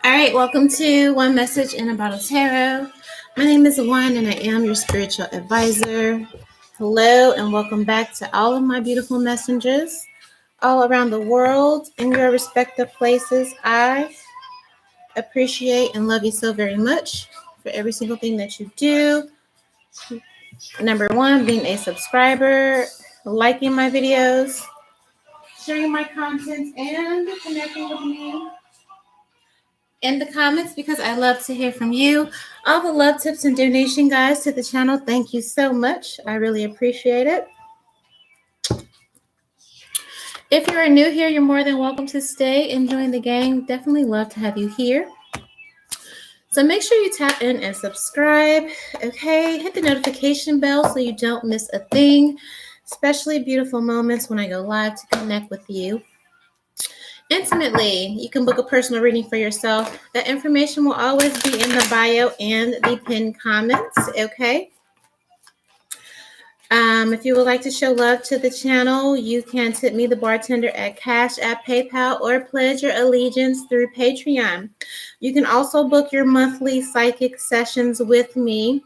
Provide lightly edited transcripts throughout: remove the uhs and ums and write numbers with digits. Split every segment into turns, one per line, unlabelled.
All right, welcome to One Message in a Bottle Tarot. My name is O.N.E and I am your spiritual advisor. Hello and welcome back to all of my beautiful messengers all around the world in your respective places. I appreciate and love you so very much for every single thing that you do. Number one, being a subscriber, liking my videos, sharing my content, and connecting with me in the comments because I love to hear from you. All the love, tips, and donation guys to the channel, thank you so much. I really appreciate it. If you are new here, you're more than welcome to stay and join the gang. Definitely love to have you here. So make sure you tap in and subscribe, okay? Hit the notification bell so you don't miss a thing, especially beautiful moments when I go live to connect with you intimately. You can book a personal reading for yourself. That information will always be in the bio and the pinned comments, okay? If you would like to show love to the channel, you can tip me the bartender at Cash App, PayPal, or pledge your allegiance through Patreon. You can also book your monthly psychic sessions with me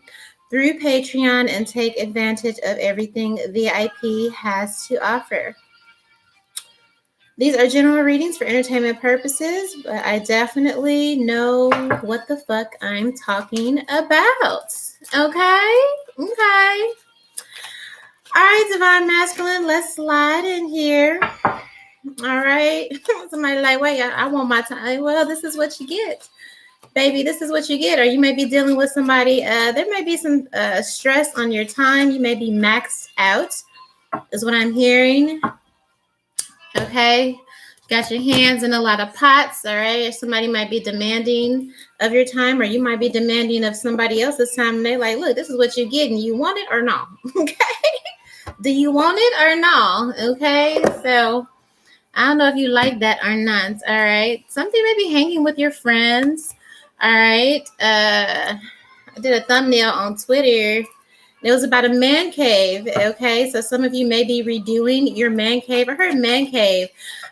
through Patreon and take advantage of everything VIP has to offer. These are general readings for entertainment purposes, but I definitely know what the fuck I'm talking about. Okay? Okay. All right, Divine Masculine, let's slide in here. All right. Somebody like, wait, I want my time. Well, this is what you get. Baby, this is what you get. Or you may be dealing with somebody. There may be some stress on your time. You may be maxed out, is what I'm hearing. Okay. Got your hands in a lot of pots. All right. Somebody might be demanding of your time, or you might be demanding of somebody else's time. And they're like, look, this is what you're getting. You want it or no? Okay. Do you want it or no? Okay, so I don't know if you like that or not. All right, something may be hanging with your friends. All right, I did a thumbnail on Twitter. It was about a man cave. Okay, so some of you may be redoing your man cave. I heard man cave.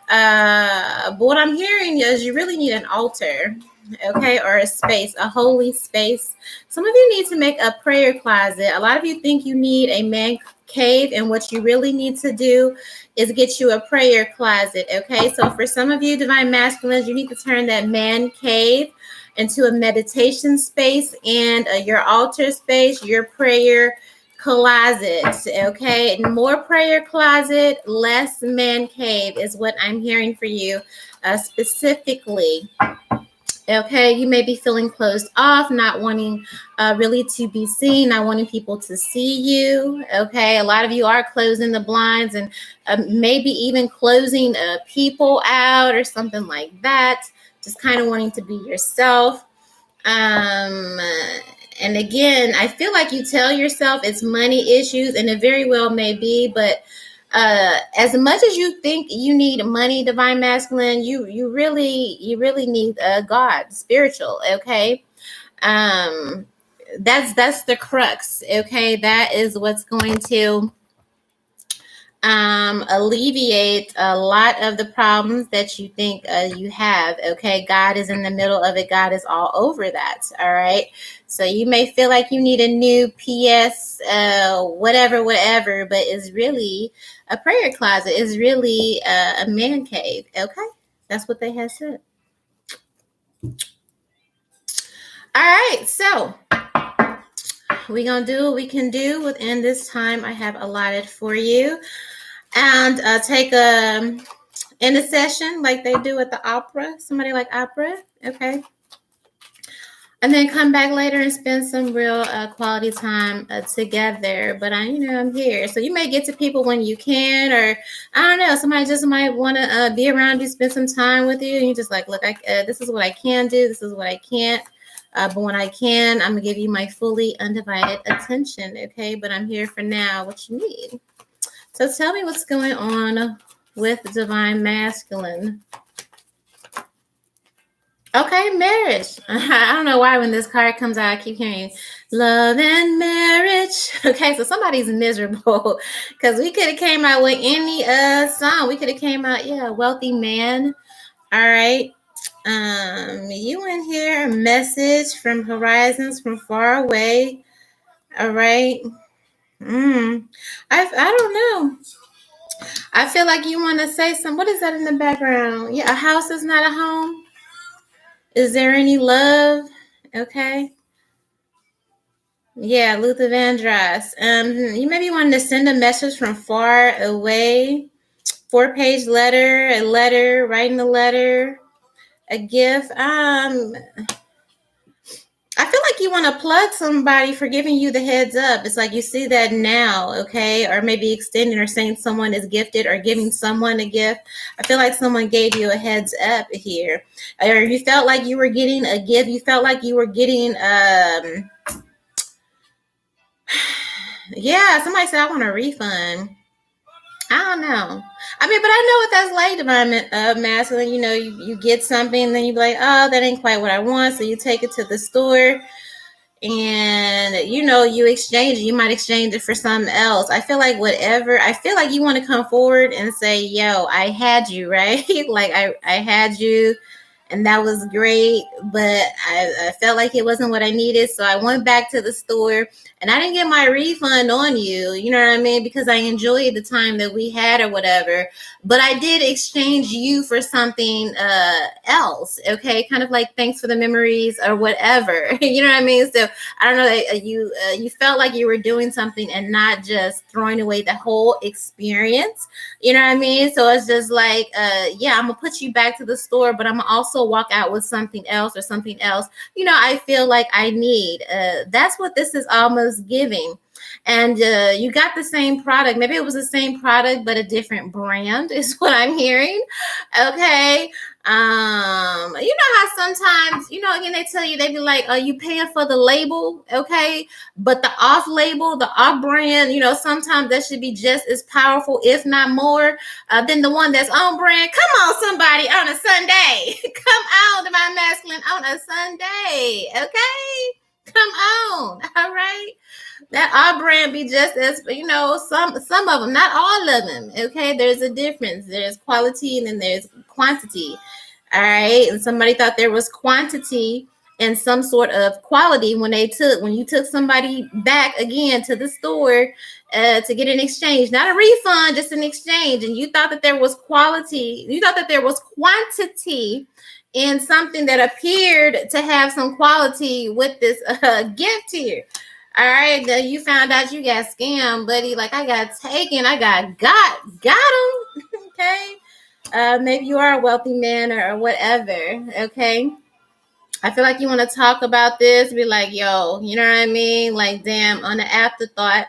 But what I'm hearing is you really need an altar. Okay, or a space, a holy space. Some of you need to make a prayer closet. A lot of you think you need a man cave, and what you really need to do is get you a prayer closet. Okay, so for some of you divine masculines, you need to turn that man cave into a meditation space and your altar space, your prayer closet. Okay, more prayer closet, less man cave is what I'm hearing for you specifically. Okay, you may be feeling closed off, not wanting really to be seen, not wanting people to see you. Okay, a lot of you are closing the blinds and maybe even closing people out or something like that. Just kind of wanting to be yourself. And again, I feel like you tell yourself it's money issues, and it very well may be, but as much as you think you need money, divine masculine, you really need God, spiritual. Okay, that's the crux. Okay, that is what's going to alleviate a lot of the problems that you think you have. Okay, God is in the middle of it. God is all over that. All right, so you may feel like you need a new PS whatever, but it's really a prayer closet, is really a man cave. Okay, that's what they have said. All right, so we're gonna do what we can do within this time I have allotted for you, and take a intercession like they do at the opera. Somebody like opera? Okay. and then come back later and spend some real quality time together. But I'm here, so you may get to people when you can, or I don't know, somebody just might want to be around you, spend some time with you, and you just like, look, this is what I can do, this is what I can't. But when I can, I'm gonna give you my fully undivided attention, okay? But I'm here for now. What you need? So tell me what's going on with Divine Masculine. Okay, marriage. I don't know why when this card comes out, I keep hearing love and marriage. Okay, so somebody's miserable because we could have came out with any song. We could have came out, yeah, wealthy man. All right. You in here, message from horizons from far away. All right. I don't know. I feel like you want to say something. What is that in the background? Yeah, a house is not a home. Is there any love? Okay. Yeah, Luther Vandross. You maybe wanted to send a message from far away. 4-page letter, a letter, writing a letter, a gift. I feel like you want to plug somebody for giving you the heads up. It's like you see that now, okay? Or maybe extending or saying someone is gifted or giving someone a gift. I feel like someone gave you a heads up here. Or you felt like you were getting a gift. You felt like you were getting yeah, somebody said I want a refund. I don't know. I mean, but I know what that's like, Divine Masculine. You get something, and then you be like, oh, that ain't quite what I want. So you take it to the store, and you exchange it. You might exchange it for something else. I feel like you want to come forward and say, yo, I had you, right? Like I had you, and that was great, but I felt like it wasn't what I needed, so I went back to the store, and I didn't get my refund on you, you know what I mean, because I enjoyed the time that we had or whatever, but I did exchange you for something else, okay, kind of like thanks for the memories or whatever, you know what I mean? So I don't know, you felt like you were doing something and not just throwing away the whole experience, you know what I mean? So it's just like, yeah, I'm gonna put you back to the store, but I'm gonna also walk out with something else or something else. I feel like I need. That's what this is almost giving. And you got the same product. Maybe it was the same product, but a different brand is what I'm hearing. Okay. You know how sometimes, again, they tell you, they be like, are you paying for the label? Okay. But the off label, the off brand, sometimes that should be just as powerful, if not more, than the one that's on brand. Come on, somebody, on a Sunday. Come on, to my masculine on a Sunday. Okay. Come on. All right. That off brand be just as, some of them, not all of them. Okay. There's a difference. There's quality and then there's quantity. All right. And somebody thought there was quantity and some sort of quality when you took somebody back again to the store to get an exchange, not a refund, just an exchange. And you thought that there was quality. You thought that there was quantity in something that appeared to have some quality with this gift here. All right, then you found out you got scammed, buddy. Like I got taken, I got him. Okay. Maybe you are a wealthy man or whatever. Okay. I feel like you want to talk about this, be like, yo, you know what I mean? Like, damn, on the afterthought.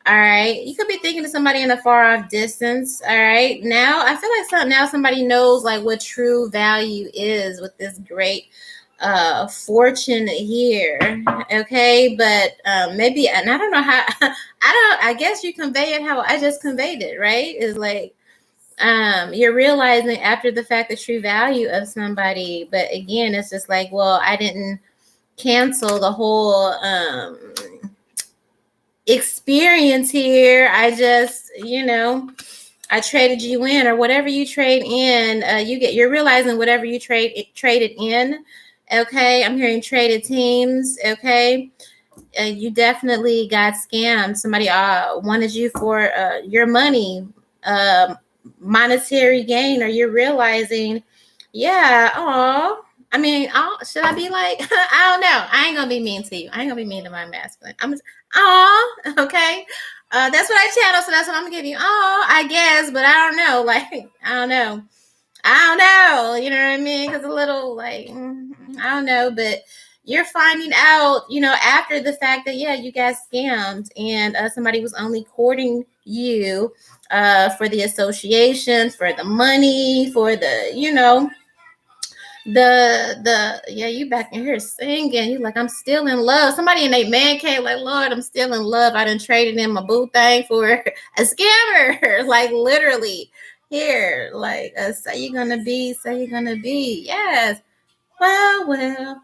All right. You could be thinking of somebody in a far off distance. All right. Now I feel like now somebody knows like what true value is with this great fortune here. Okay. But maybe, and I don't know how, I guess you convey it how I just conveyed it, right? Is like, you're realizing after the fact the true value of somebody, but again, it's just like, well, I didn't cancel the whole experience here. I just, I traded you in, or whatever you trade in, you're realizing whatever you traded in. Okay, I'm hearing traded teams. Okay, you definitely got scammed. Somebody wanted you for your money, monetary gain, or you're realizing, yeah, I mean, should I be like, I don't know. I ain't gonna be mean to you. I ain't gonna be mean to my masculine. I'm just, okay. That's what I channel, so that's what I'm gonna give you. I guess, but I don't know. Like, I don't know. You know what I mean? Because a little like, I don't know, but you're finding out, after the fact that, yeah, you got scammed and somebody was only courting you for the association, for the money, for the, yeah, you back in here singing. You like, I'm still in love. Somebody in a man cave like, Lord, I'm still in love. I done traded in my boo thing for a scammer. Like literally here, like say you're gonna be. Yes. Well,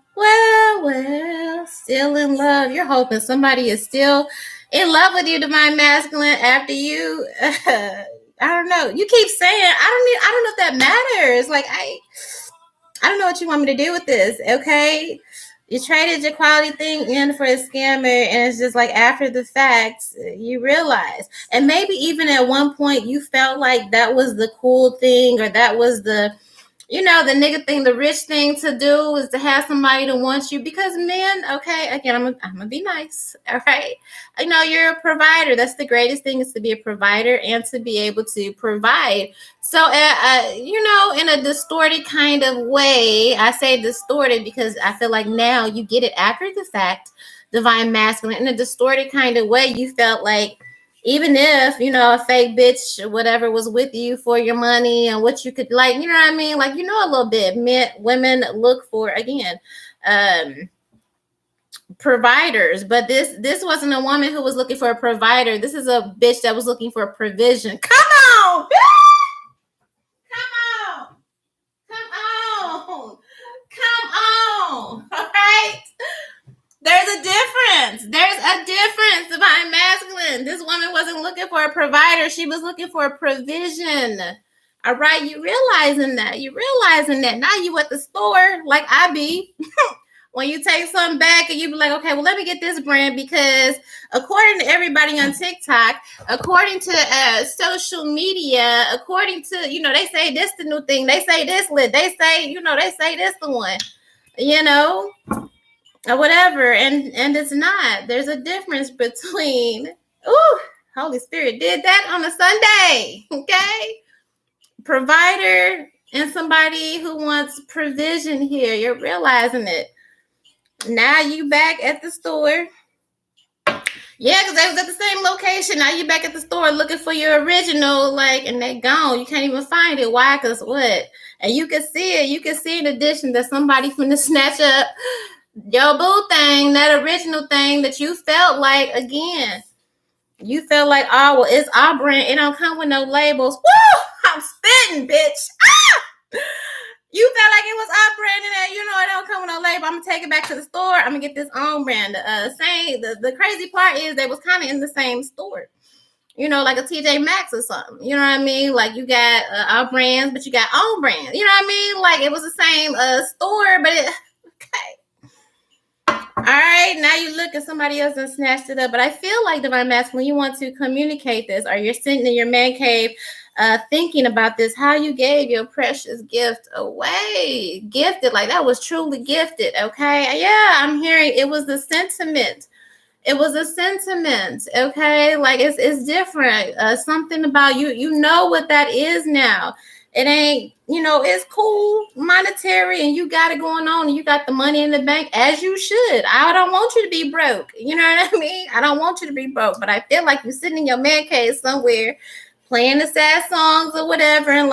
still in love. You're hoping somebody is still in love with you, divine masculine, after you I don't know. You keep saying I don't know if that matters. Like I don't know what you want me to do with this, okay? You traded your quality thing in for a scammer, and it's just like after the fact, you realize. And maybe even at one point you felt like that was the cool thing, or that was the the nigga thing, the rich thing to do is to have somebody to want you, because men, okay, again, I'm gonna be nice, all right? You're a provider. That's the greatest thing, is to be a provider and to be able to provide. So, in a distorted kind of way, I say distorted because I feel like now you get it after the fact, divine masculine. In a distorted kind of way, you felt like, even if, a fake bitch or whatever was with you for your money and what you could, like, you know what I mean? Like, a little bit. Women look for, again, providers. But this wasn't a woman who was looking for a provider. This is a bitch that was looking for a provision. Come on! Come on! Come on! All right? There's a difference, divine masculine. This woman wasn't looking for a provider. She was looking for a provision. All right, you realizing that. Now you at the store, like I be. When you take something back and you be like, okay, well, let me get this brand, because according to everybody on TikTok, according to social media, according to, they say this the new thing. They say this lit. They say, they say this the one, or whatever, and it's not. There's a difference between, Holy Spirit did that on a Sunday, okay? Provider and somebody who wants provision here. You're realizing it. Now you back at the store. Yeah, because they was at the same location. Now you back at the store looking for your original, like, and they gone. You can't even find it. Why? Because what? And you can see it. You can see in addition that somebody finna snatch up your boo thing, that original thing that you felt like, again, you felt like, oh, well, it's our brand. It don't come with no labels. Woo! I'm spitting, bitch. Ah! You felt like it was our brand, and it don't come with no label. I'm gonna take it back to the store. I'm gonna get this own brand. The crazy part is they was kind of in the same store. Like a TJ Maxx or something. You know what I mean? Like you got our brands, but you got own brands. You know what I mean? Like it was the same store, but okay. All right, now you look at somebody else and snatched it up. But I feel like, divine masculine, you want to communicate this, or you're sitting in your man cave thinking about this, how you gave your precious gift away. Gifted, like that was truly gifted, okay? Yeah, I'm hearing it was the sentiment. It was a sentiment, okay? Like it's different. Something about you, what that is now. It ain't, it's cool, monetary, and you got it going on, and you got the money in the bank, as you should. I don't want you to be broke. You know what I mean? I don't want you to be broke, but I feel like you're sitting in your man cave somewhere playing the sad songs or whatever, and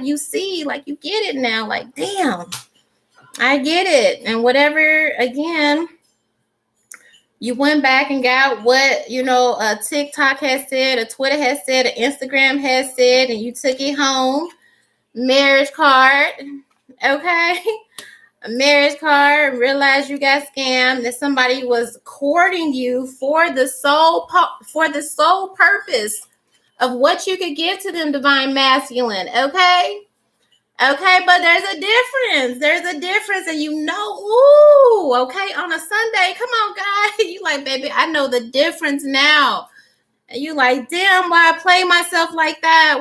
you see, like you get it now, like, damn, I get it. And whatever, again, you went back and got what, TikTok has said, or Twitter has said, or Instagram has said, and you took it home. Marriage card, okay? A marriage card, realize you got scammed, that somebody was courting you for the sole purpose of what you could give to them, divine masculine, okay? Okay, but there's a difference, and ooh, okay, on a Sunday, come on, guys, you like, baby, I know the difference now. And you like, damn, why I play myself like that?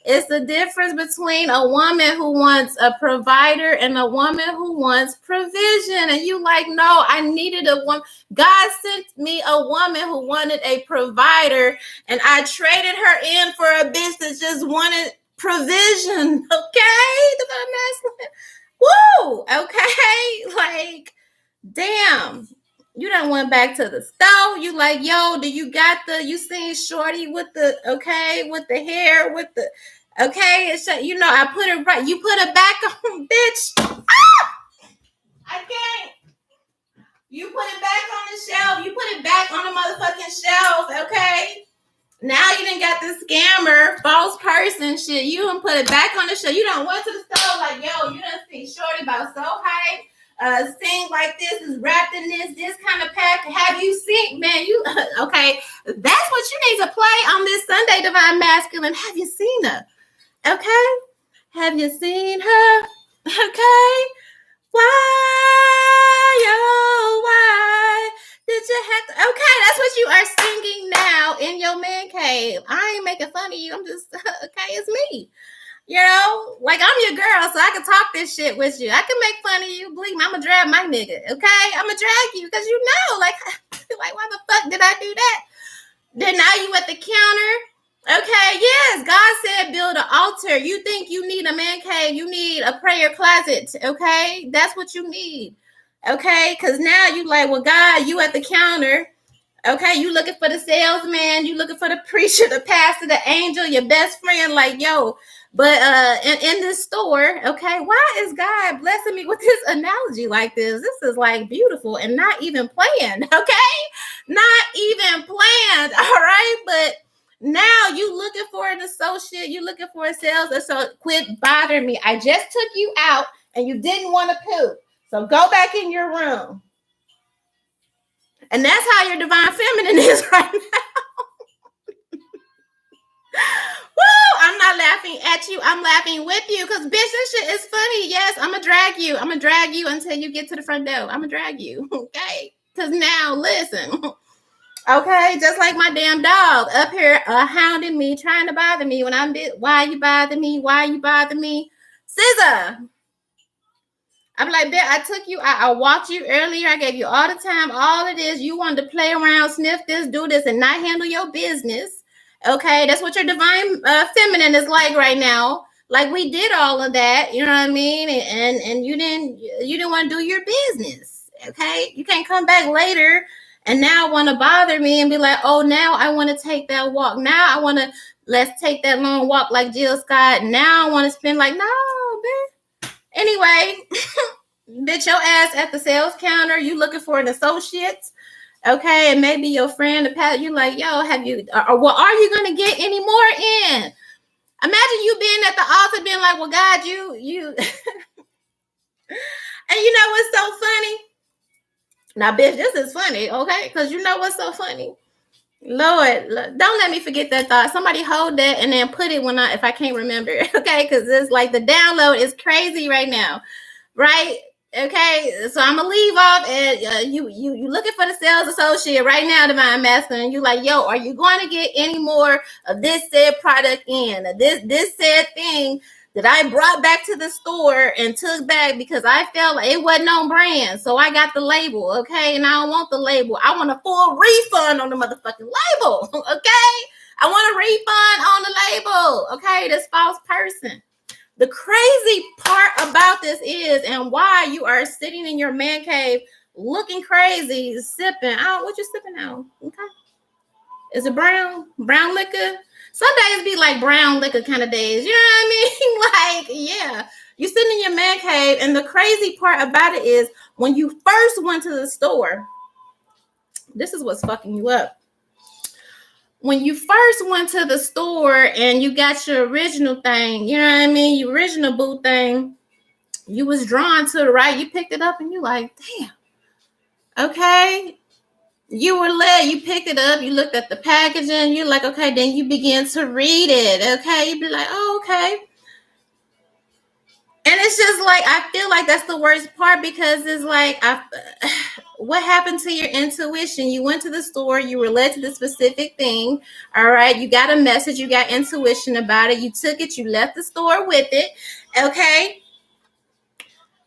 It's the difference between a woman who wants a provider and a woman who wants provision. And you like, no, I needed a woman. God sent me a woman who wanted a provider, and I traded her in for a bitch that just wanted provision. Okay? Woo! Okay, like, damn. You done went back to the store. You like, yo, do you got you seen Shorty with the, okay, with the hair, with the, okay, it's, you know, I put it right. You put it back on, bitch. Ah! I can't. You put it back on the shelf. You put it back on the motherfucking shelf, okay? Now you done got this scammer, false person shit. You done put it back on the shelf. You done went to the store like, yo, you done seen Shorty about so hype. Thing like this is wrapped in this kind of pack. Have you seen, man? You okay? That's what you need to play on this Sunday, Divine Masculine. Have you seen her? Okay, have you seen her? Okay, why, oh, why did you have to? Okay, that's what you are singing now in your man cave. I ain't making fun of you. I'm just okay. It's me. You know, like I'm your girl, so I can talk this shit with you. I can make fun of you, believe me. I'ma drag my nigga, okay? I'ma drag you because you know, like why the fuck did I do that? Then now you at the counter, okay? Yes, God said build an altar. You think you need a man cave? You need a prayer closet, okay? That's what you need, okay? Because now you like, well, God, you at the counter. Okay, you looking for the salesman, you looking for the preacher, the pastor, the angel, your best friend, like, yo, but in this store, okay, why is God blessing me with this analogy like this? This is like beautiful and not even planned, okay? Not even planned, all right? But now you looking for an associate, you looking for a sales associate. Quit bothering me. I just took you out and you didn't want to poop. So go back in your room. And that's how your divine feminine is right now. Woo! I'm not laughing at you. I'm laughing with you because bitch, this shit is funny. Yes, I'm gonna drag you. I'm gonna drag you until you get to the front door. I'm gonna drag you. Okay? Because now listen. Okay, just like my damn dog up here hounding me, trying to bother me when I'm why you bother me? Why you bother me? Scissor. I'm like, bitch, I took you, I walked you earlier. I gave you all the time, all of this. You wanted to play around, sniff this, do this, and not handle your business. Okay, that's what your divine feminine is like right now. Like we did all of that, you know what I mean? And you didn't want to do your business. Okay, you can't come back later and now want to bother me and be like, oh, now I want to take that walk. Now I want to let's take that long walk like Jill Scott. Now I want to spend like, no, bitch. Anyway, bitch, your ass at the sales counter, you looking for an associate, okay, and maybe your friend, the pat, you like, yo, have you, or well, are you gonna get any more in? Imagine you being at the altar, being like, well, God, you, and you know what's so funny? Now, bitch, this is funny, okay? Because you know what's so funny? Lord, don't let me forget that thought. Somebody hold that and then put it if I can't remember, okay? Because it's like the download is crazy right now, right? Okay, so I'm gonna leave off and you looking for the sales associate right now, Divine Masculine. You like, yo, are you going to get any more of this said product in this said thing that I brought back to the store and took back because I felt like it wasn't on brand, so I got the label, okay, and I don't want the label. I want a full refund on the motherfucking label, okay. I want a refund on the label, okay. This false person. The crazy part about this is, and why you are sitting in your man cave looking crazy, sipping. Oh, what you sipping on? Okay. Is it brown liquor? Some days be like brown liquor kind of days. You know what I mean? Like, yeah. You sitting in your man cave, and the crazy part about it is when you first went to the store, this is what's fucking you up. When you first went to the store and you got your original thing, you know what I mean? Your original boo thing, you was drawn to the right. You picked it up and you like, damn. Okay. You were led. You picked it up. You looked at the packaging. You're like, okay. Then you begin to read it. Okay. You be like, oh, okay. And it's just like, I feel like that's the worst part because it's like, what happened to your intuition? You went to the store, you were led to the specific thing. All right. You got a message, you got intuition about it. You took it, you left the store with it. Okay.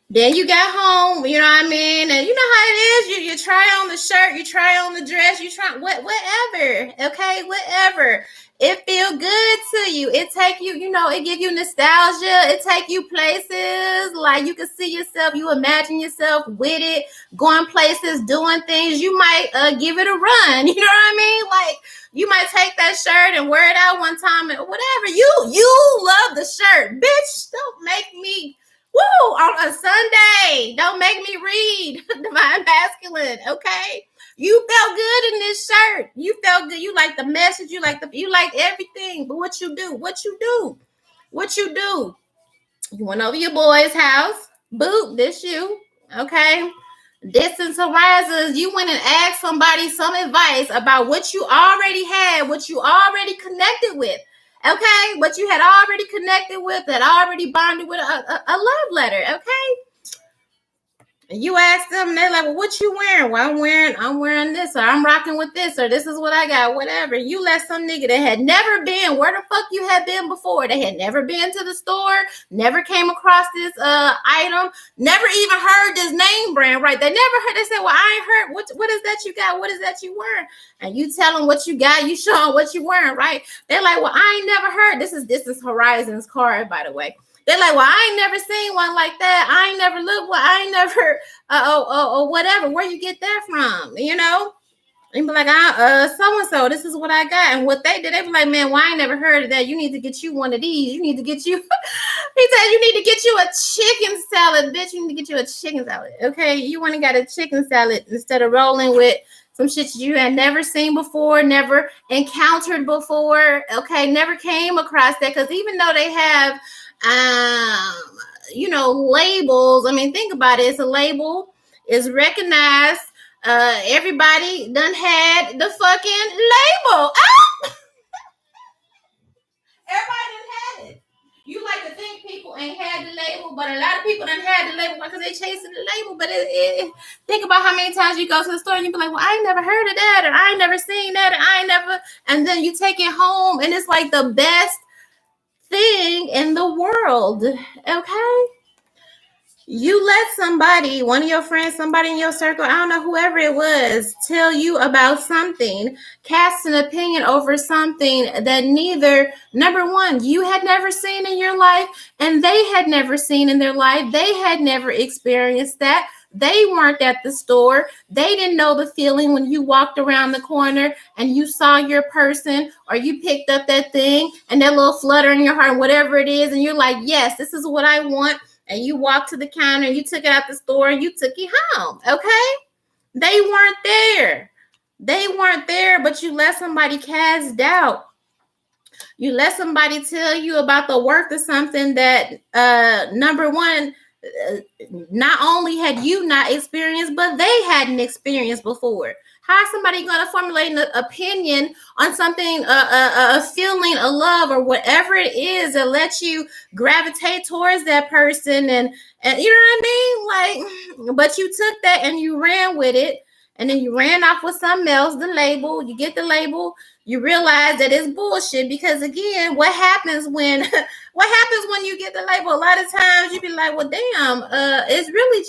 Then you got home, you know what I mean? And you know how it is. You try on the shirt, you try on the dress, you try whatever. Okay, whatever. It feel good to you. It take you, it give you nostalgia. It take you places like you can see yourself, you imagine yourself with it, going places, doing things. You might give it a run. You know what I mean? Like you might take that shirt and wear it out one time and whatever. You love the shirt, bitch. Don't make me. Woo! On a Sunday. Don't make me read Divine Masculine, okay? You felt good in this shirt. You felt good. You like the message. You like everything. But what you do? You went over your boy's house. Boop, this you. Okay. Distance horizons. You went and asked somebody some advice about what you already had, what you already connected with. Okay, what you had already connected with, that already bonded with a love letter. Okay, you ask them, they're like, well, what you wearing? Well, I'm wearing this, or I'm rocking with this, or this is what I got, whatever. You let some nigga that had never been where the fuck you had been before. They had never been to the store, never came across this item, never even heard this name brand, right? They never heard. They said, well, I ain't heard. What is that you got? What is that you wearing? And you tell them what you got, you show them what you wearing, right? They're like, well, I ain't never heard. This is Horizon's card, by the way. They're like, well, I ain't never seen one like that. I ain't never looked one. I ain't never, whatever. Where you get that from? You know? And be like, so-and-so, this is what I got. And what they did, they be like, man, well, I ain't never heard of that. You need to get you one of these. You need to get you, he said, you need to get you a chicken salad, bitch. You need to get you a chicken salad. Okay? You want to got a chicken salad instead of rolling with some shit you had never seen before, never encountered before. Okay? Never came across that. Because even though they have labels. I mean, think about it. It's a label. It's recognized. Everybody done had the fucking label. Ah! Everybody done had it. You like to think people ain't had the label, but a lot of people done had the label because they chasing the label. But think about how many times you go to the store and you be like, well, I ain't never heard of that, or I ain't never seen that, or I ain't never. And then you take it home, and it's like the best thing in the world. Okay, you let somebody, one of your friends, somebody in your circle, I don't know, whoever it was, tell you about something, cast an opinion over something that neither, number one, you had never seen in your life, and they had never seen in their life. They had never experienced that. They weren't at the store. They didn't know the feeling when you walked around the corner and you saw your person, or you picked up that thing and that little flutter in your heart, whatever it is, and you're like, yes, this is what I want. And you walked to the counter, you took it out the store, and you took it home. Okay? They weren't there. They weren't there, but you let somebody cast doubt. You let somebody tell you about the worth of something that, number one, not only had you not experienced, but they hadn't experienced before. How is somebody going to formulate an opinion on something, a feeling, a love, or whatever it is that lets you gravitate towards that person? And you know what I mean? Like, but you took that and you ran with it, and then you ran off with something else, the label. You get the label, you realize that it's bullshit, because again, what happens when you get the label? A lot of times you be like, well, damn, it's really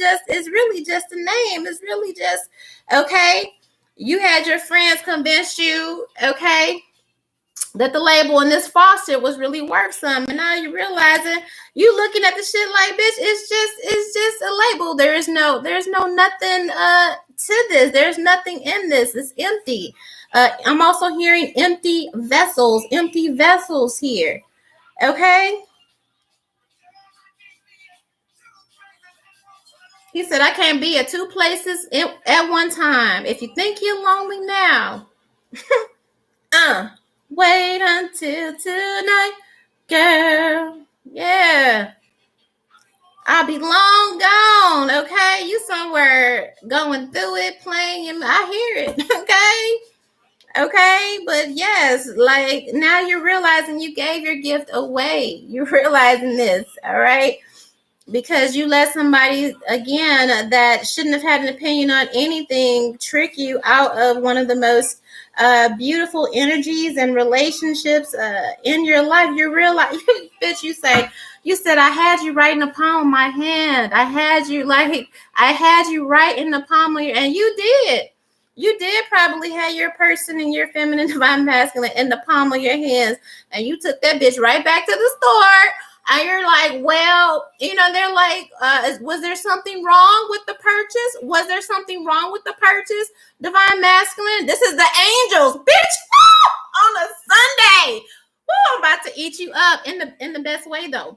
just a name. It's really just, okay. You had your friends convince you, okay, that the label in this faucet was really worth something, and now you realizing, you looking at the shit like, bitch, it's just a label. There's no nothing to this. There's nothing in this. It's empty. I'm also hearing empty vessels here. Okay. He said, I can't be at two places at one time. If you think you're lonely now, wait until tonight, girl. Yeah. I'll be long gone, okay? You somewhere going through it, playing. I hear it, okay? But yes, like, now you're realizing you gave your gift away. You're realizing this, all right? because you let somebody, again, that shouldn't have had an opinion on anything trick you out of one of the most beautiful energies and relationships in your life, your real life. Bitch, you said I had you right in the palm of my hand. I had you right in the palm of your, and you did probably have your person and your feminine divine masculine in the palm of your hands, and you took that bitch right back to the store. And you're like, well, they're like, was there something wrong with the purchase? Was there something wrong with the purchase? Divine masculine, this is the angels, bitch, on a Sunday. Woo, I'm about to eat you up in the best way though.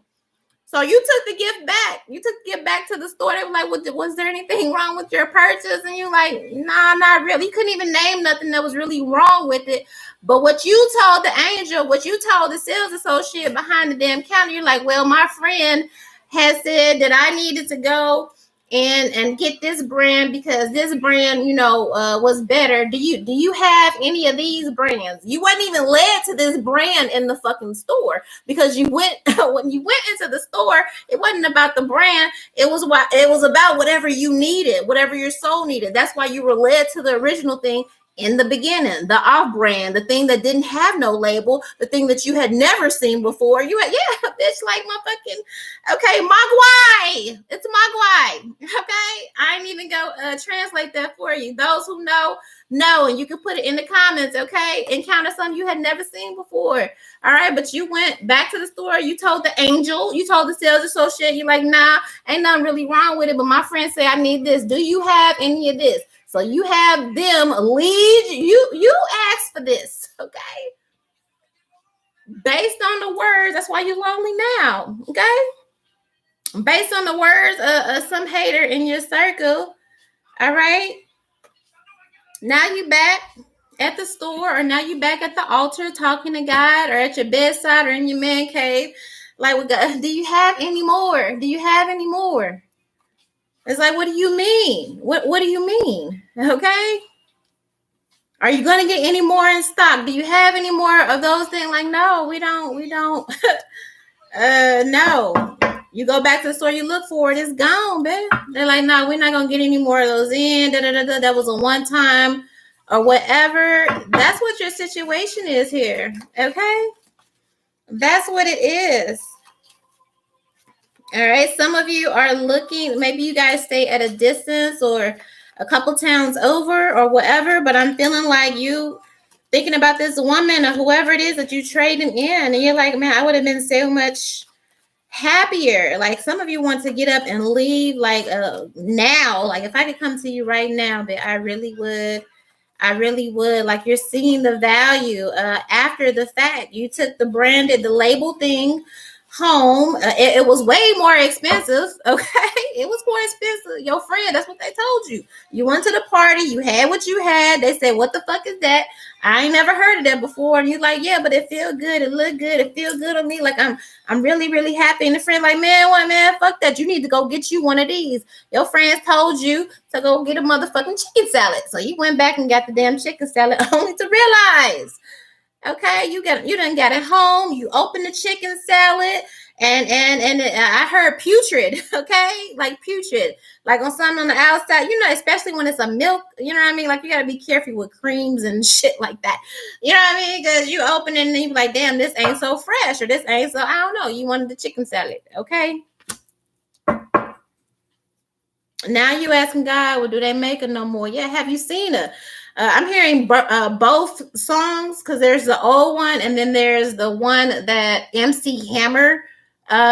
So you took the gift back. You took the gift back to the store. They were like, was there anything wrong with your purchase? And you're like, nah, not really. You couldn't even name nothing that was really wrong with it. But what you told the angel, what you told the sales associate behind the damn counter, you're like, well, my friend has said that I needed to go and get this brand because this brand, was better. Do you have any of these brands? You wasn't even led to this brand in the fucking store, because you went when you went into the store, it wasn't about the brand. It was about whatever you needed, whatever your soul needed. That's why you were led to the original thing in the beginning, the off brand, the thing that didn't have no label, the thing that you had never seen before. You had, yeah, bitch, like my fucking, okay, Mogwai. It's Mogwai. Okay, I ain't even go translate that for you. Those who know, and you can put it in the comments. Okay, encounter something you had never seen before. All right, but you went back to the store. You told the angel, you told the sales associate, you're like, nah, ain't nothing really wrong with it, but my friend said I need this. Do you have any of this? So you have them lead you ask for this, okay? Based on the words, that's why you're lonely now, okay? Based on the words of some hater in your circle, all right? Now you back at the store, or now you back at the altar talking to God, or at your bedside, or in your man cave. Like, do you have any more? Do you have any more? It's like, what do you mean? What do you mean? Okay? Are you going to get any more in stock? Do you have any more of those things? Like, no, we don't. No. You go back to the store, you look for it, it's gone, babe. They're like, no, we're not going to get any more of those in. That was a one time or whatever. That's what your situation is here. Okay? That's what it is. All right. Some of you are looking, maybe you guys stay at a distance or a couple towns over or whatever, but I'm feeling like you thinking about this woman or whoever it is that you trading in, and you're like, man, I would have been so much happier. Like, some of you want to get up and leave, like, now. Like, if I could come to you right now, that I really would. Like, you're seeing the value after the fact. You took the label thing home. It was way more expensive. Okay, it was more expensive. Your friend, that's what they told you. You went to the party, you had what you had. They said, what the fuck is that? I ain't never heard of that before. And you're like, yeah, but it feel good, it look good, it feels good on me. Like, I'm really, really happy. And the friend like, man, what, man, fuck that. You need to go get you one of these. Your friends told you to go get a motherfucking chicken salad. So you went back and got the damn chicken salad only to realize, okay, you done got it home. You open the chicken salad, and I heard putrid. Okay, like putrid, like on something on the outside. Especially when it's a milk. You know what I mean? Like, you gotta be careful with creams and shit like that. You know what I mean? Because you open it and you be like, damn, this ain't so fresh, or this ain't so. I don't know. You wanted the chicken salad, okay? Now you asking God, well, do they make it no more? Yeah, have you seen it? I'm hearing both songs, because there's the old one and then there's the one that MC Hammer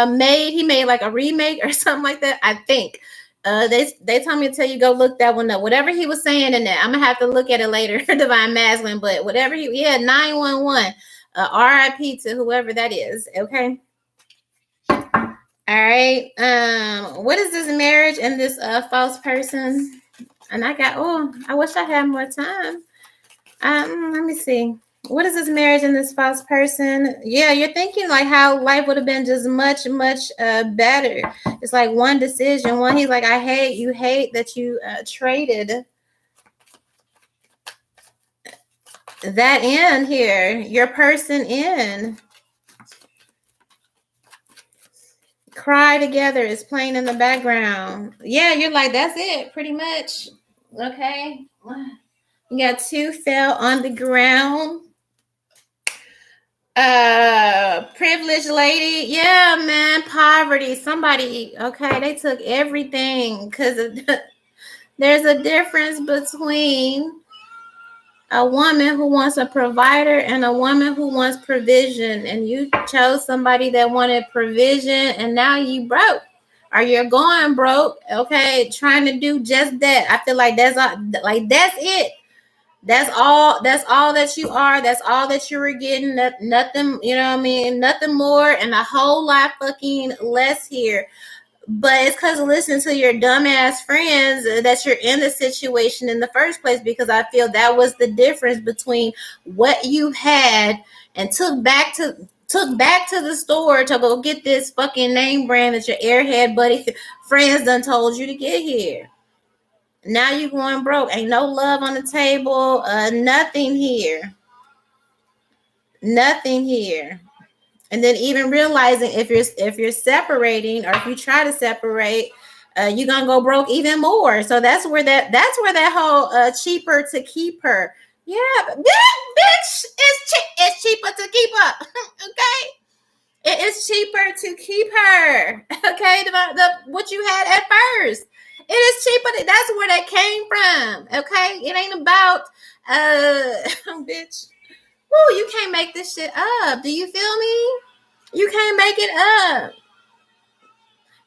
made. He made like a remake or something like that, I think. They told me to tell you, go look that one up. Whatever he was saying in that, I'm gonna have to look at it later, Divine Masculine. But whatever 911. RIP to whoever that is. Okay. All right. What is this marriage and this false person? And I wish I had more time. Let me see. What is this marriage and this false person? Yeah, you're thinking like how life would have been just much, much better. It's like one decision. One, he's like, I hate that you traded that in here, your person in. Cry Together is playing in the background. Yeah, you're like, that's it, pretty much. Okay. You got two fell on the ground. Privileged lady. Yeah, man. Poverty. Somebody, okay, they took everything because there's a difference between a woman who wants a provider and a woman who wants provision, and you chose somebody that wanted provision, and now you broke or you're going broke, okay, trying to do just that. I feel like that's all, like that's it. That's all that you are. That's all that you were getting. Nothing, you know what I mean? Nothing more and a whole lot fucking less here. But it's because of listening to your dumbass friends that you're in the situation in the first place, because I feel that was the difference between what you had and took back to the store to go get this fucking name brand that your airhead buddy friends done told you to get here. Now you going broke. Ain't no love on the table. Nothing here. Nothing here. And then even realizing if you're separating, or if you try to separate, you're gonna go broke even more. So that's where that whole cheaper to keep her. Yeah, bitch, it's cheaper to keep her. Okay, it is cheaper to keep her. Okay, the what you had at first. It is cheaper. That's where that came from. Okay, it ain't about bitch. Woo, you can't make this shit up. Do you feel me? You can't make it up.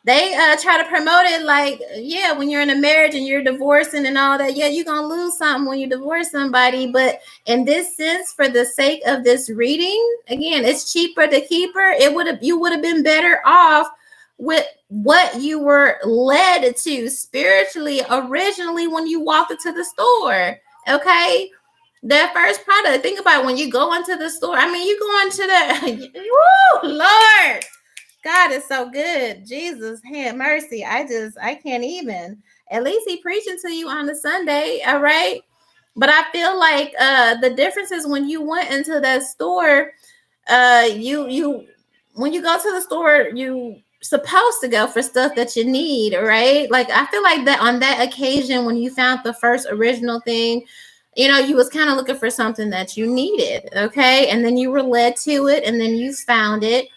They try to promote it like, yeah, when you're in a marriage and you're divorcing and all that, yeah, you're gonna lose something when you divorce somebody. But in this sense, for the sake of this reading, again, it's cheaper to keep her. You would have been better off with what you were led to spiritually originally when you walked into the store. Okay. That first product, think about it, when you go into the store. I mean, you go into the woo, Lord. God is so good. Jesus, have mercy. I can't even. At least he preaching to you on a Sunday, all right? But I feel like the difference is when you went into that store, you when you go to the store, you supposed to go for stuff that you need, right? Like I feel like that on that occasion when you found the first original thing, you was kind of looking for something that you needed, okay? And then you were led to it, and then you found it,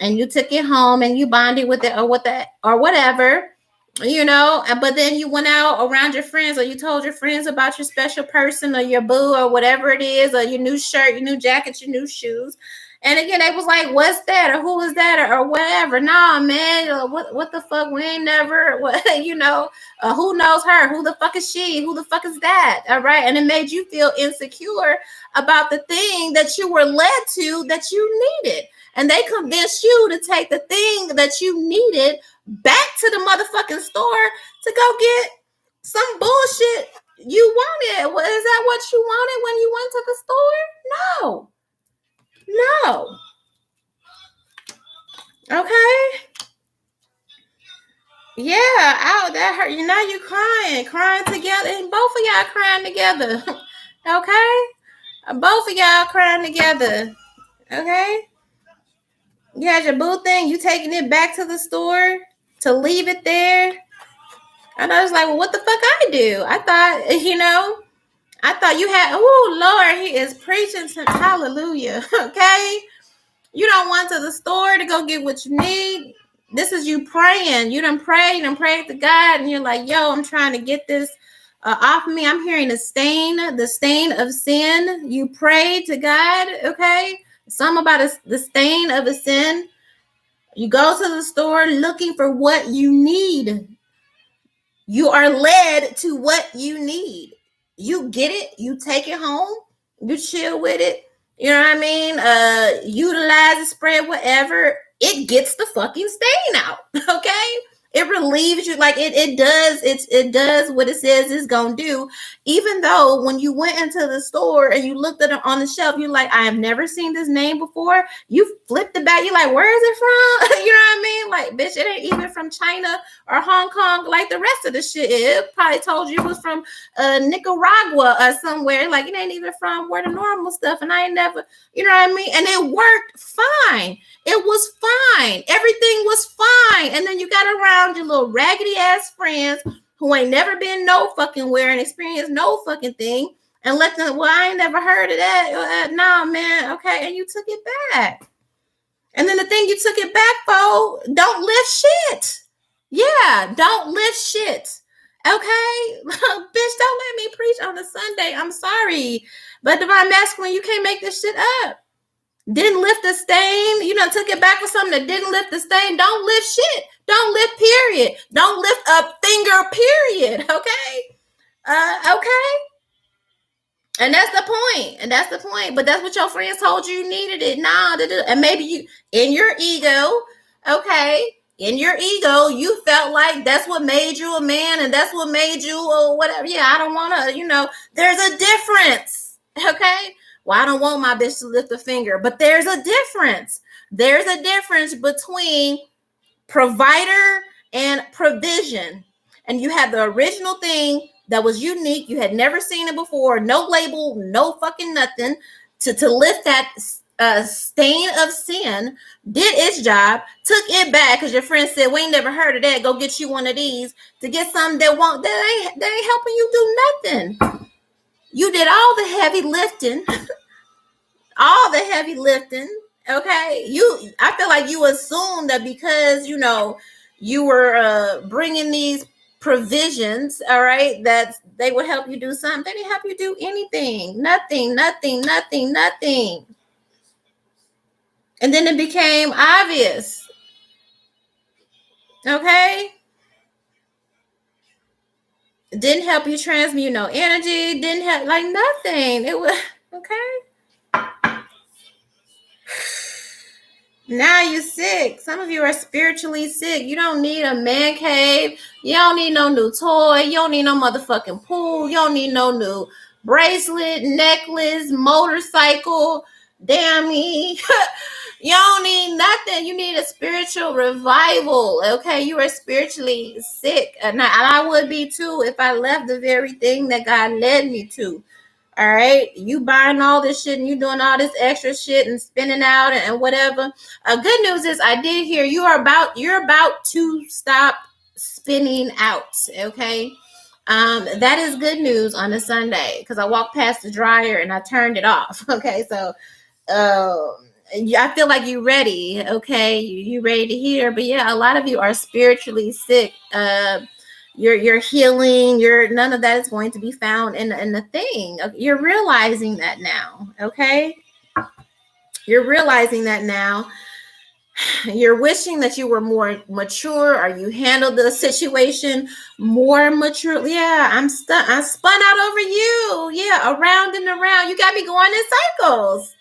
and you took it home and you bonded with it or whatever, but then you went out around your friends, or you told your friends about your special person or your boo or whatever it is, or your new shirt, your new jacket, your new shoes. And again, they was like, what's that? Or who is that? Or whatever. Nah, man, what the fuck? We ain't never, who knows her? Who the fuck is she? Who the fuck is that? All right. And it made you feel insecure about the thing that you were led to that you needed. And they convinced you to take the thing that you needed back to the motherfucking store to go get some bullshit you wanted. Is that what you wanted when you went to the store? No. Okay. Yeah, out that hurt. Now you crying together, and both of y'all crying together. Okay, both of y'all crying together. Okay. You had your boo thing, you taking it back to the store to leave it there. And I was like, well, what the fuck I do? I thought you had, oh, Lord, he is preaching some hallelujah. Okay. You don't want to the store to go get what you need. This is you praying. You done prayed to God, and you're like, yo, I'm trying to get this off of me. I'm hearing the stain of sin. You prayed to God, okay? Something about the stain of a sin. You go to the store looking for what you need. You are led to what you need. You get it. You take it home. You chill with it. You know what I mean? Utilize it, spread whatever. It gets the fucking stain out. Okay? It relieves you. Like it does. It does what it says it's gonna do. Even though when you went into the store and you looked at it on the shelf, you're like, I have never seen this name before. You flipped it back. You're like, where is it from? You know what I mean? Like, bitch, it ain't even from China or Hong Kong like the rest of the shit. It probably told you it was from Nicaragua or somewhere. Like, it ain't even from where the normal stuff. And I ain't never, you know what I mean? And it worked fine. It was fine. Everything was fine. And then you got around your little raggedy ass friends who ain't never been no fucking where and experienced no fucking thing. And let them, well, I ain't never heard of that. Nah, man. Okay. And you took it back. And then the thing you took it back for, don't lift shit. Yeah. Don't lift shit. Okay. Bitch, don't let me preach on a Sunday. I'm sorry. But Divine Masculine, you can't make this shit up. Didn't lift the stain, you know, took it back for something that didn't lift the stain. Don't lift shit. Don't lift, period. Don't lift a finger, period. Okay. Okay. And that's the point. And that's the point. But that's what your friends told you needed it. Nah, and maybe you, in your ego, okay, in your ego, you felt like that's what made you a man and that's what made you or whatever. Yeah, I don't want to, you know, there's a difference. Okay. Well, I don't want my bitch to lift a finger, but there's a difference. There's a difference between provider and provision. And you have the original thing that was unique. You had never seen it before. No label, no fucking nothing to lift that stain of sin, did its job, took it back because your friend said, we ain't never heard of that. Go get you one of these to get something that ain't helping you do nothing. You did all the heavy lifting. All the heavy lifting. Okay. I feel like you assumed that because, you know, you were bringing these provisions, all right, that they would help you do something. They didn't help you do anything. Nothing. And then it became obvious. Okay. It didn't help you transmute no energy. Didn't help, like, nothing. It was, okay. Now you're sick. Some of you are spiritually sick. You don't need a man cave. You don't need no new toy. You don't need no motherfucking pool. You don't need no new bracelet, necklace, motorcycle. Damn me. You don't need nothing. You need a spiritual revival. Okay, you are spiritually sick. And I would be too if I left the very thing that God led me to. All right, you buying all this shit and you doing all this extra shit and spinning out and whatever. Good news is I did hear you're about to stop spinning out. Okay, that is good news on a Sunday because I walked past the dryer and I turned it off. Okay, so I feel like you're ready. Okay, you ready to hear? But yeah, a lot of you are spiritually sick. You're healing. None of that is going to be found in the thing. You're realizing that now. Okay, you're realizing that now. You're wishing that you were more mature or you handled the situation more maturely. Yeah, I spun out over you. Yeah, around and around. You got me going in circles.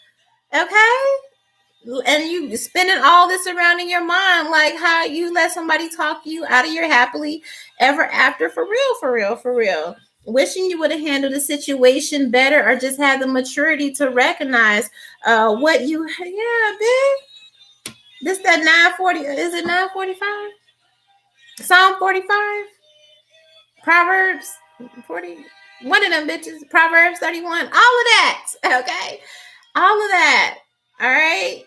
Okay. And you spinning all this around in your mind, like how you let somebody talk you out of your happily ever after, for real. Wishing you would have handled the situation better or just had the maturity to recognize what you, yeah, bitch. This that 940, is it 945? Psalm 45? Proverbs 40? One of them bitches, Proverbs 31, all of that, okay? All of that, all right?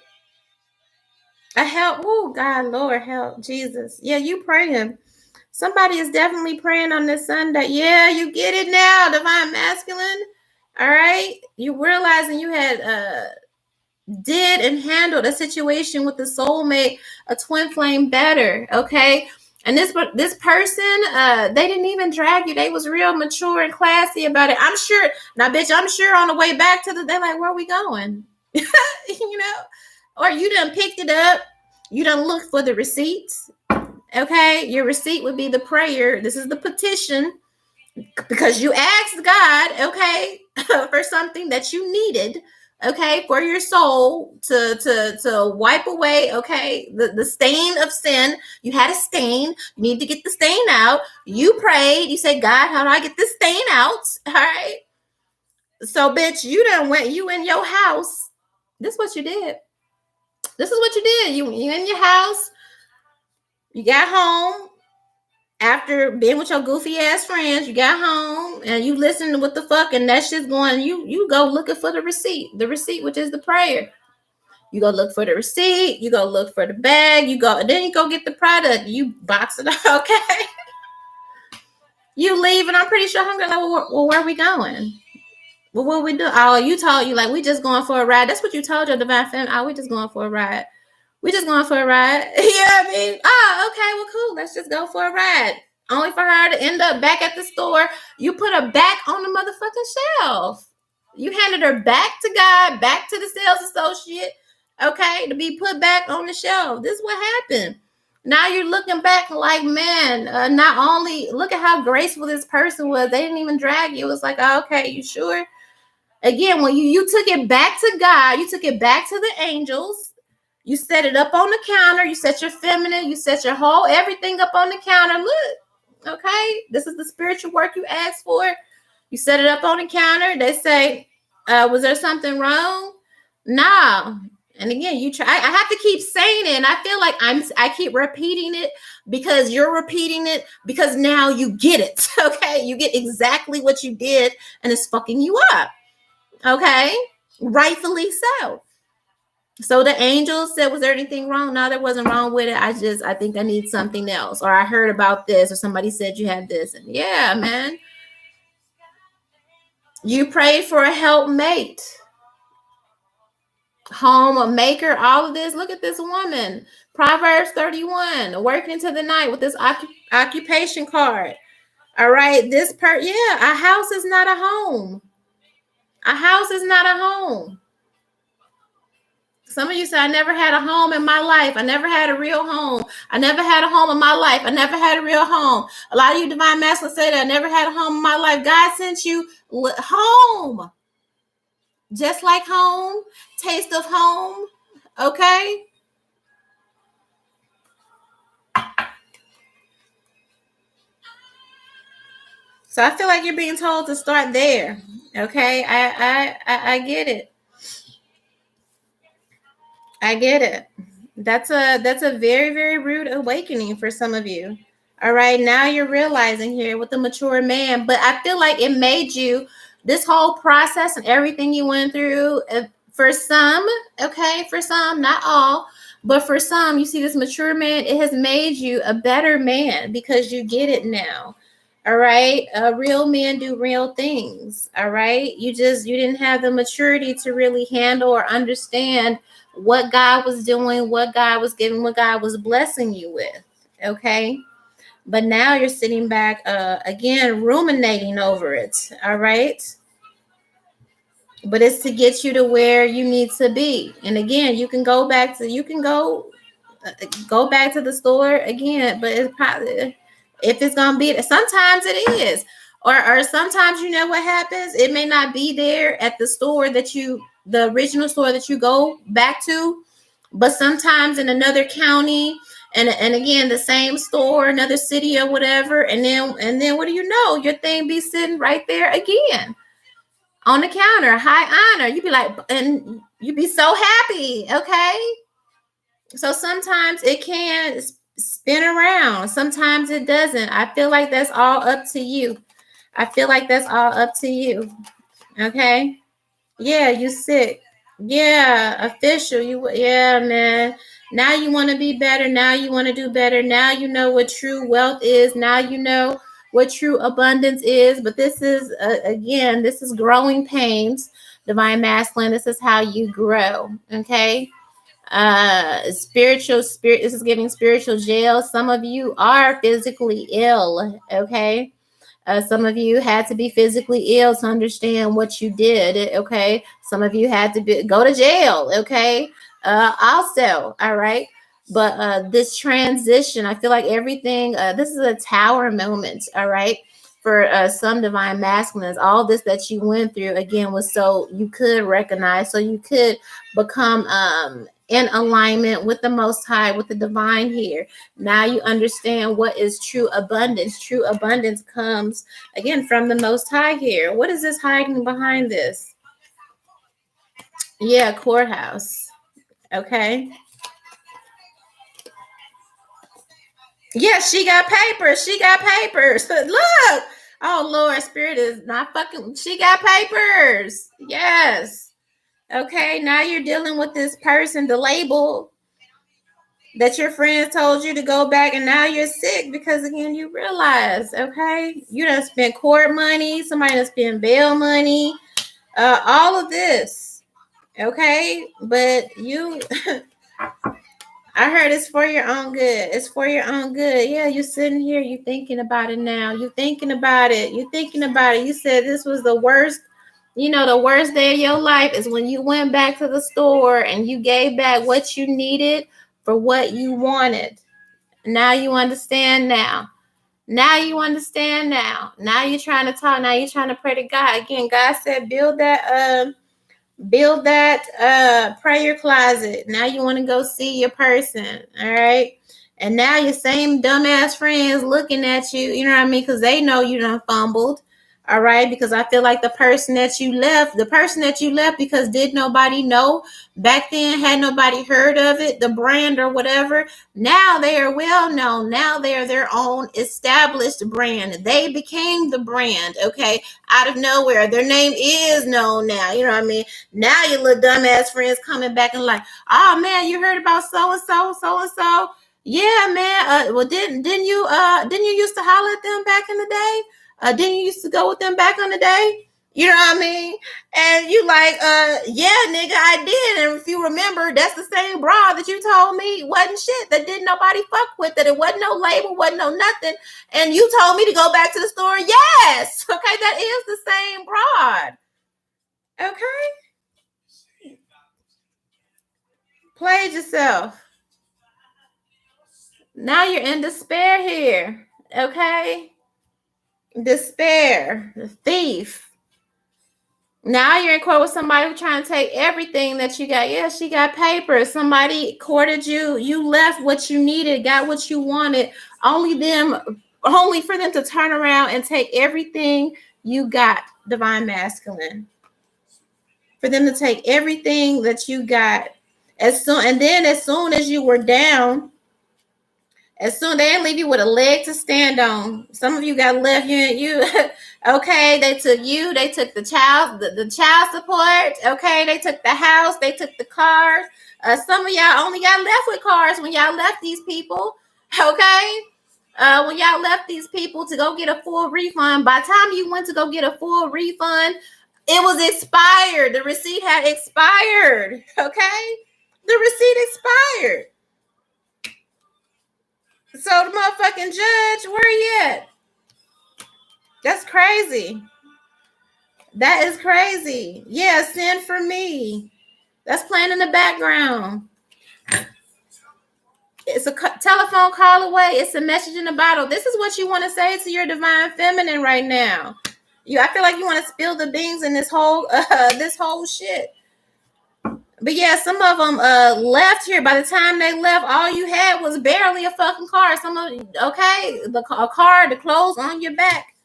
A help. Oh, God, Lord, help. Jesus. Yeah, you praying. Somebody is definitely praying on this Sunday. Yeah, you get it now, Divine Masculine. All right. You realizing you had did and handled a situation with the soulmate, a twin flame better. Okay. And this person, they didn't even drag you. They was real mature and classy about it. I'm sure. Now, bitch, I'm sure on the way back to they're like, where are we going? You know? Or you done picked it up. You done looked for the receipts. Okay. Your receipt would be the prayer. This is the petition because you asked God, okay, for something that you needed. okay, for your soul to wipe away, okay, the stain of sin. You had a stain. You need to get the stain out. You prayed. You said, God, how do I get this stain out? All right. So, bitch, you done went. You in your house. This is what you did. This is what you did. You in your house. You got home after being with your goofy ass friends. You got home and you listened to what the fuck, and that shit's going. You go looking for the receipt, which is the prayer. You go look for the receipt. You go look for the bag. You go, then you go get the product. You box it up, okay? You leave, and I'm pretty sure I'm gonna like, well, where are we going? Well, what we do? Oh, you told you like we just going for a ride. That's what you told your divine family. Oh, we just going for a ride. We just going for a ride. You know what I mean? Oh, okay, well, cool. Let's just go for a ride. Only for her to end up back at the store. You put her back on the motherfucking shelf. You handed her back to God, back to the sales associate, okay, to be put back on the shelf. This is what happened. Now you're looking back like, man, not only look at how graceful this person was. They didn't even drag you. It was like, oh, okay, you sure? Again, when you took it back to God, you took it back to the angels. You set it up on the counter. You set your feminine. You set your whole everything up on the counter. Look, okay, this is the spiritual work you asked for. You set it up on the counter. They say, was there something wrong? No. And again, you try. I have to keep saying it, and I feel like I keep repeating it because you're repeating it because now you get it. Okay, you get exactly what you did, and it's fucking you up. Okay, rightfully so. So the angel said, was there anything wrong? No, there wasn't wrong with it. I think I need something else. Or I heard about this, or somebody said you have this. And yeah, man. You prayed for a helpmate, home, a maker, all of this. Look at this woman. Proverbs 31, working into the night with this occupation card. All right. A house is not a home. A house is not a home. Some of you say, I never had a home in my life. I never had a real home. I never had a home in my life. I never had a real home. A lot of you divine masculine say that I never had a home in my life. God sent you home. Just like home. Taste of home. Okay? So I feel like you're being told to start there. Okay? I get it. I get it. That's a very, very rude awakening for some of you. All right, now you're realizing here with the mature man, but I feel like it made you this whole process and everything you went through. For some, okay, for some, not all, but for some, you see this mature man, it has made you a better man because you get it now. All right, real men do real things. All right, you didn't have the maturity to really handle or understand what God was doing, what God was giving, what God was blessing you with. Okay. But now you're sitting back again, ruminating over it. All right. But it's to get you to where you need to be. And again, you can go back to the store again, but it's probably if it's gonna be sometimes it is. Or sometimes you know what happens, it may not be there at the store the original store that you go back to, but sometimes in another county and again the same store, another city or whatever, and then what do you know, your thing be sitting right there again on the counter, high honor. You'd be like, and you'd be so happy. Okay, so sometimes it can spin around, sometimes it doesn't. I feel like that's all up to you. Okay. Yeah, you sick. Yeah, official. Yeah, man. Now you want to be better. Now you want to do better. Now you know what true wealth is. Now you know what true abundance is. But this is, again, this is growing pains, divine masculine. This is how you grow. Okay. Spiritual spirit. This is giving spiritual jail. Some of you are physically ill. Okay. Some of you had to be physically ill to understand what you did. Okay. Some of you had to go to jail. Okay. Also, all right. But this transition, I feel like everything, this is a tower moment. All right. for some divine masculines, all this that you went through again was so you could recognize, so you could become in alignment with the Most High, with the divine here. Now you understand what is true abundance. True abundance comes again from the Most High here. What is this hiding behind this? Yeah, courthouse. Okay. Yeah, she got papers. She got papers. Look. Oh, Lord, Spirit is not fucking. She got papers. Yes. Okay, now you're dealing with this person, the label that your friends told you to go back, and now you're sick because, again, you realize, okay, you done spent court money, somebody done spent bail money, all of this. Okay, but you. I heard it's for your own good. It's for your own good. Yeah, you're sitting here, you thinking about it now. You thinking about it. You thinking about it. You said this was the worst, the worst day of your life is when you went back to the store and you gave back what you needed for what you wanted. Now you understand now. Now you understand now. Now you're trying to talk. Now you're trying to pray to God. Again, God said build that prayer closet. Now you want to go see your person. All right. And now your same dumbass friends looking at you, you know what I mean? Because they know you done fumbled. All right. Because I feel like the person that you left because did nobody know back then, had nobody heard of it, the brand or whatever. Now they are well known. Now they are their own established brand. They became the brand. Okay. Out of nowhere. Their name is known now. You know what I mean? Now your little dumbass friends coming back and like, oh man, you heard about so and so. Yeah, man. Well, didn't you used to holler at them back in the day? Didn't you used to go with them back on the day? You know what I mean? And you like, yeah, nigga, I did. And if you remember, that's the same bra that you told me wasn't shit, that didn't nobody fuck with it. It wasn't no label, wasn't no nothing. And you told me to go back to the store. Yes. Okay, that is the same broad. Okay. Played yourself. Now you're in despair here. Okay? Despair. The thief. Now you're in court with somebody who's trying to take everything that you got. Yeah, she got papers. Somebody courted you. You left what you needed, got what you wanted. Only for them to turn around and take everything you got, divine masculine. For them to take everything that you got. As soon as you were down, they didn't leave you with a leg to stand on. Some of you got left. You okay? They took you. They took the child support. Okay, they took the house. They took the cars. Some of y'all only got left with cars when y'all left these people. Okay, when y'all left these people to go get a full refund. By the time you went to go get a full refund, it was expired. The receipt had expired. Okay, the receipt expired. So the motherfucking judge, where he at? That's crazy. That is crazy. Yeah, send for me. That's playing in the background. It's a telephone call away. It's a message in a bottle. This is what you want to say to your divine feminine right now. I feel like you want to spill the beans in this whole shit. But yeah, some of them left here. By the time they left, all you had was barely a fucking car. A car, the clothes on your back.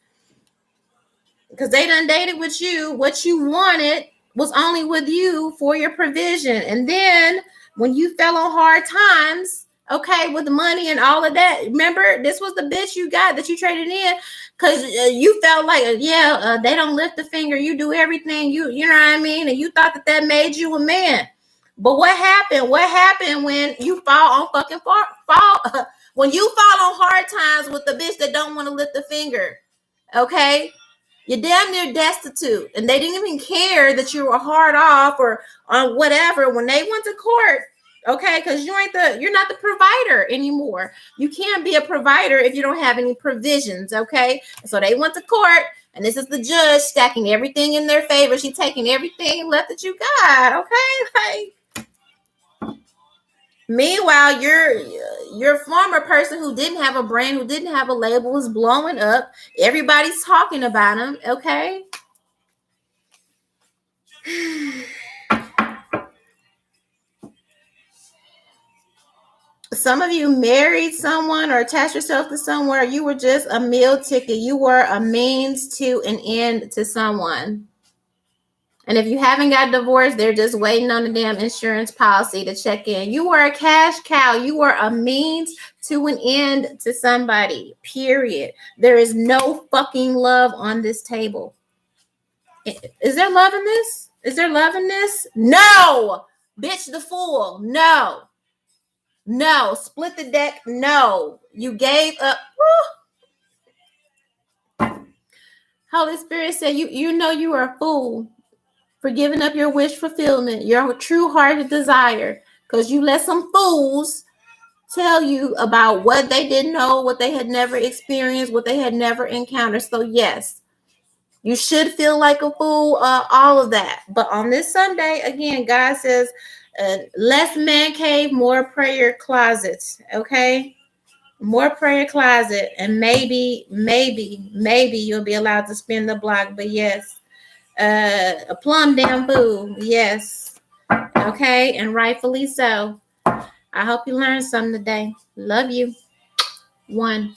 Because they done dated with you. What you wanted was only with you for your provision. And then when you fell on hard times, okay, with the money and all of that, remember, this was the bitch you got that you traded in because you felt like, they don't lift a finger. You do everything. You know what I mean? And you thought that made you a man. But what happened? What happened when you fall when you fall on hard times with the bitch that don't want to lift a finger? Okay? You're damn near destitute, and they didn't even care that you were hard off or on whatever when they went to court. Okay, because you're not the provider anymore. You can't be a provider if you don't have any provisions. Okay, so they went to court, and this is the judge stacking everything in their favor. She's taking everything left that you got. Okay, like Meanwhile, your former person who didn't have a brand, who didn't have a label, was blowing up. Everybody's talking about him. Okay. Some of you married someone or attached yourself to somewhere. You were just a meal ticket. You were a means to an end to someone. And if you haven't got divorced, they're just waiting on the damn insurance policy to check in. You were a cash cow. You were a means to an end to somebody. Period. There is no fucking love on this table. Is there love in this? Is there love in this? No. Bitch the fool. No. No. Split the deck. No. You gave up. Woo. Holy Spirit said you know you are a fool for giving up your wish fulfillment, your true hearted desire, because you let some fools tell you about what they didn't know, what they had never experienced, what they had never encountered. So yes, you should feel like a fool, all of that. But on this Sunday, again, God says, less man cave, more prayer closets. Okay, more prayer closet, and maybe you'll be allowed to spin the block. But yes, a plum damn fool. Yes. Okay, and rightfully so. I hope you learned something today. Love you. 1.